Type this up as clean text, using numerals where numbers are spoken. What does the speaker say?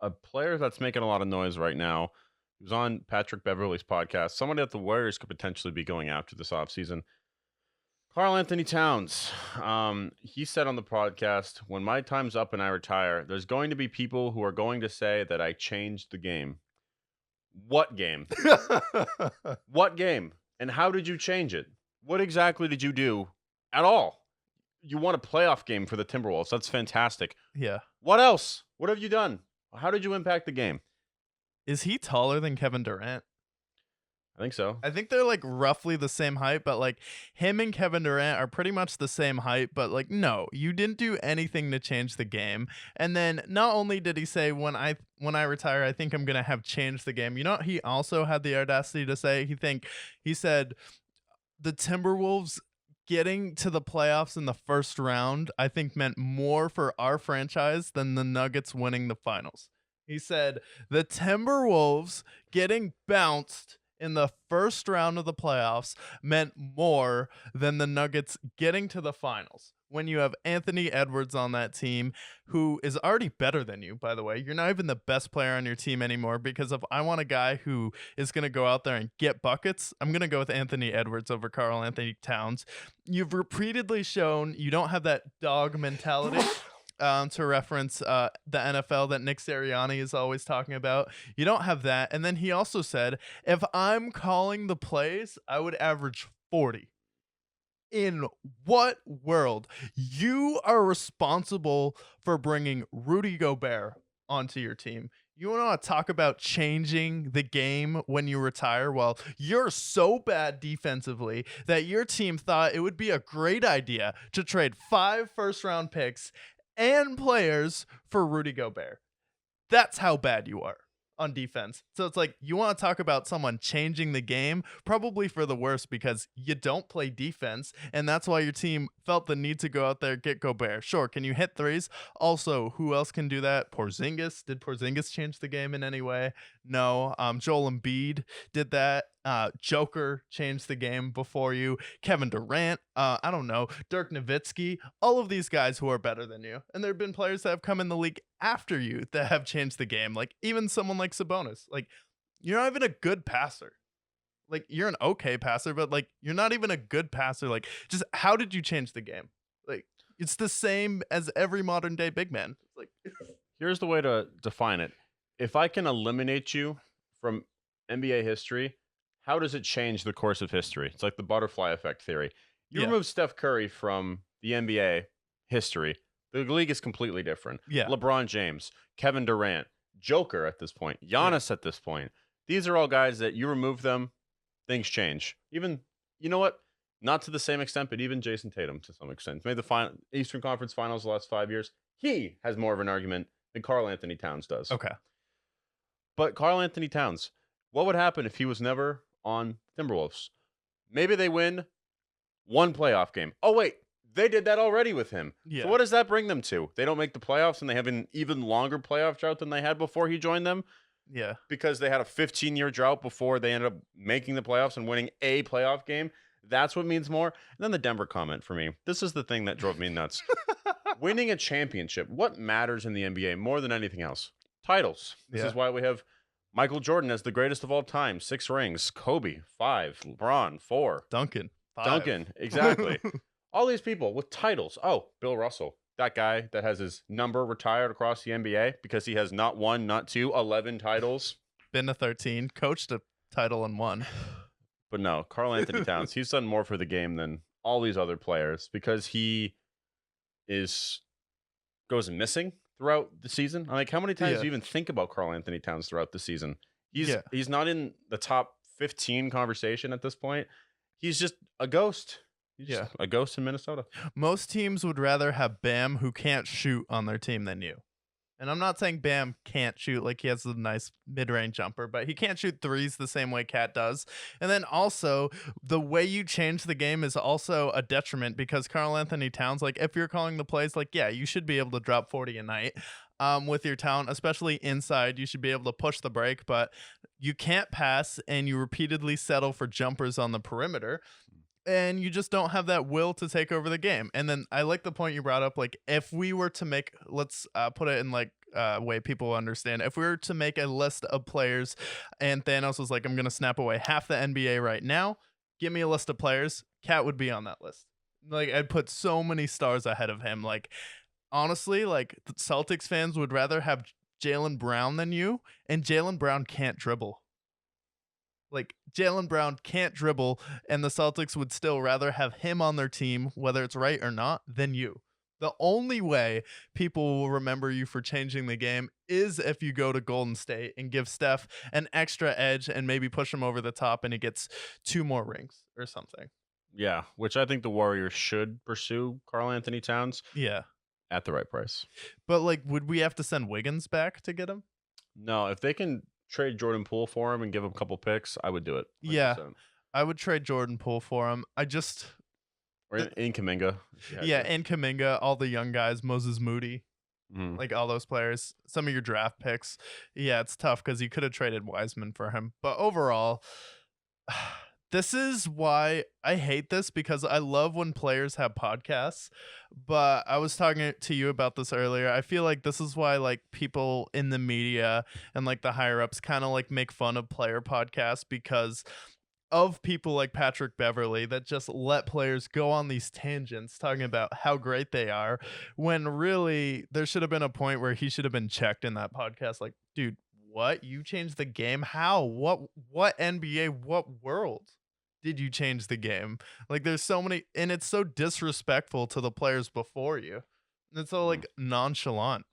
a player that's making a lot of noise right now. He was on Patrick Beverley's podcast. Somebody that the Warriors could potentially be going after this offseason. Karl Anthony Towns. He said on the podcast, when my time's up and I retire, there's going to be people who are going to say that I changed the game. What game? What game? And how did you change it? What exactly did you do at all? You won a playoff game for the Timberwolves. That's fantastic. Yeah. What else? What have you done? How did you impact the game? Is he taller than Kevin Durant? I think so. I think they're like roughly the same height, but like him and Kevin Durant are pretty much the same height, but like no, you didn't do anything to change the game. And then not only did he say when I retire, I think I'm going to have changed the game. You know what he also had the audacity to say? He said the Timberwolves getting to the playoffs in the first round, I think meant more for our franchise than the Nuggets winning the finals. He said the Timberwolves getting bounced in the first round of the playoffs meant more than the Nuggets getting to the finals. When you have Anthony Edwards on that team, who is already better than you, by the way, you're not even the best player on your team anymore, because if I want a guy who is going to go out there and get buckets, I'm going to go with Anthony Edwards over Karl Anthony Towns. You've repeatedly shown you don't have that dog mentality. To reference the NFL that Nick Sirianni is always talking about. You don't have that. And then he also said, if I'm calling the plays, I would average 40. In what world? You are responsible for bringing Rudy Gobert onto your team. You want to talk about changing the game when you retire? Well, you're so bad defensively that your team thought it would be a great idea to trade 5 first-round picks and players for Rudy Gobert. That's how bad you are on defense. So it's like, you want to talk about someone changing the game, probably for the worse, because you don't play defense, and that's why your team felt the need to go out there and get Gobert. Sure, can you hit threes? Also, who else can do that? Porzingis. Did Porzingis change the game in any way? No. Joel Embiid did that. Joker changed the game before you. Kevin Durant, I don't know, Dirk Nowitzki, all of these guys who are better than you. And there have been players that have come in the league after you that have changed the game. Like even someone like Sabonis. Like, you're not even a good passer. Like, you're an okay passer, but like you're not even a good passer. Like, just how did you change the game? Like, it's the same as every modern day big man. It's like Here's the way to define it. If I can eliminate you from NBA history, how does it change the course of history? It's like the butterfly effect theory. You remove Steph Curry from the NBA history, the league is completely different. Yeah. LeBron James, Kevin Durant, Joker at this point, Giannis at this point. These are all guys that you remove them, things change. Even, you know what? Not to the same extent, but even Jason Tatum to some extent. Made the Eastern Conference Finals the last 5 years. He has more of an argument than Karl Anthony Towns does. Okay. But Karl Anthony Towns, what would happen if he was never on Timberwolves? Maybe they win one playoff game. Oh, wait, they did that already with him. Yeah. So what does that bring them to? They don't make the playoffs and they have an even longer playoff drought than they had before he joined them? Yeah. Because they had a 15-year drought before they ended up making the playoffs and winning a playoff game. That's what means more. And then the Denver comment for me. This is the thing that drove me nuts. Winning a championship. What matters in the NBA more than anything else? Titles. This is why we have Michael Jordan as the greatest of all time. 6 rings. Kobe, 5. LeBron, 4. Duncan, 5. Duncan, exactly. All these people with titles. Oh, Bill Russell. That guy that has his number retired across the NBA because he has not 1, not 2, 11 titles. Been to 13. Coached a title and won. But no, Karl Anthony Towns, he's done more for the game than all these other players because he goes missing throughout the season. I'm like, how many times do you even think about Karl Anthony Towns throughout the season? He's not in the top 15 conversation at this point. He's just a ghost. He's just a ghost in Minnesota. Most teams would rather have Bam, who can't shoot, on their team than you. And I'm not saying Bam can't shoot, like he has a nice mid-range jumper, but he can't shoot threes the same way Cat does. And then also, the way you change the game is also a detriment because Karl Anthony Towns, like if you're calling the plays, like, yeah, you should be able to drop 40 a night with your talent, especially inside. You should be able to push the break, but you can't pass and you repeatedly settle for jumpers on the perimeter. and you just don't have that will to take over the game. And then I like the point you brought up. Like, if we were to make, let's put it in like way people understand. If we were to make a list of players, and Thanos was like, "I'm gonna snap away half the NBA right now. Give me a list of players." Cat would be on that list. Like, I'd put so many stars ahead of him. Like, honestly, like the Celtics fans would rather have Jalen Brown than you, and Jalen Brown can't dribble. Like, Jalen Brown can't dribble, and the Celtics would still rather have him on their team, whether it's right or not, than you. The only way people will remember you for changing the game is if you go to Golden State and give Steph an extra edge and maybe push him over the top and he gets 2 more rings or something. Yeah, which I think the Warriors should pursue Karl Anthony Towns Yeah. at the right price. But, like, would we have to send Wiggins back to get him? No, if they can trade Jordan Poole for him and give him a couple picks, I would do it. Yeah. 100%. I would trade Jordan Poole for him. I just Or in Kuminga. If you had yeah, to. and Kuminga, all the young guys, Moses Moody, Mhm. like all those players, some of your draft picks. Yeah, it's tough because you could have traded Wiseman for him. But overall, this is why I hate this, because I love when players have podcasts. But I was talking to you about this earlier. I feel like this is why like people in the media and like the higher ups kind of like make fun of player podcasts, because of people like Patrick Beverly that just let players go on these tangents talking about how great they are, when really there should have been a point where he should have been checked in that podcast. Like, dude, what? You changed the game? How? What NBA, what world did you change the game? Like, there's so many, and it's so disrespectful to the players before you. It's so Mhm. like nonchalant.